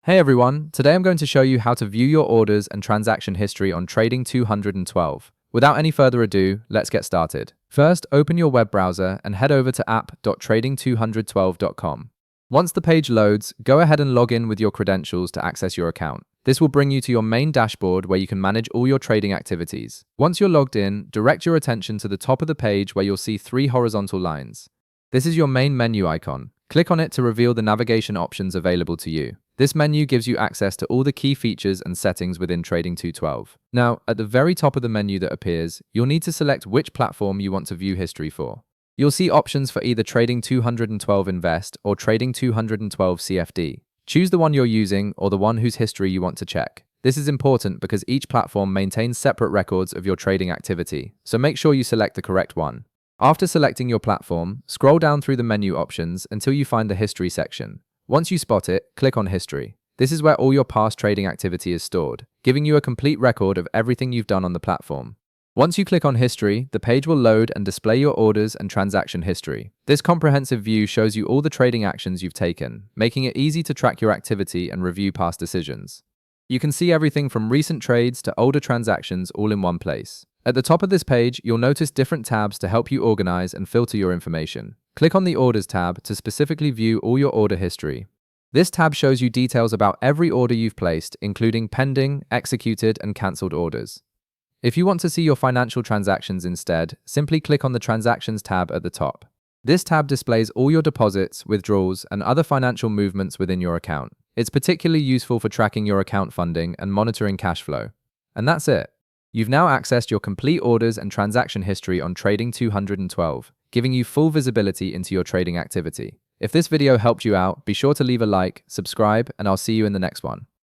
Hey everyone, today I'm going to show you how to view your orders and transaction history on Trading 212. Without any further ado, let's get started. First, open your web browser and head over to app.trading212.com. Once the page loads, go ahead and log in with your credentials to access your account. This will bring you to your main dashboard where you can manage all your trading activities. Once you're logged in, direct your attention to the top of the page where you'll see three horizontal lines. This is your main menu icon. Click on it to reveal the navigation options available to you. This menu gives you access to all the key features and settings within Trading 212. Now, at the very top of the menu that appears, you'll need to select which platform you want to view history for. You'll see options for either Trading 212 Invest or Trading 212 CFD. Choose the one you're using or the one whose history you want to check. This is important because each platform maintains separate records of your trading activity, so make sure you select the correct one. After selecting your platform, scroll down through the menu options until you find the History section. Once you spot it, click on History. This is where all your past trading activity is stored, giving you a complete record of everything you've done on the platform. Once you click on History, the page will load and display your orders and transaction history. This comprehensive view shows you all the trading actions you've taken, making it easy to track your activity and review past decisions. You can see everything from recent trades to older transactions all in one place. At the top of this page, you'll notice different tabs to help you organize and filter your information. Click on the Orders tab to specifically view all your order history. This tab shows you details about every order you've placed, including pending, executed, and cancelled orders. If you want to see your financial transactions instead, simply click on the Transactions tab at the top. This tab displays all your deposits, withdrawals, and other financial movements within your account. It's particularly useful for tracking your account funding and monitoring cash flow. And that's it. You've now accessed your complete orders and transaction history on Trading 212, giving you full visibility into your trading activity. If this video helped you out, be sure to leave a like, subscribe, and I'll see you in the next one.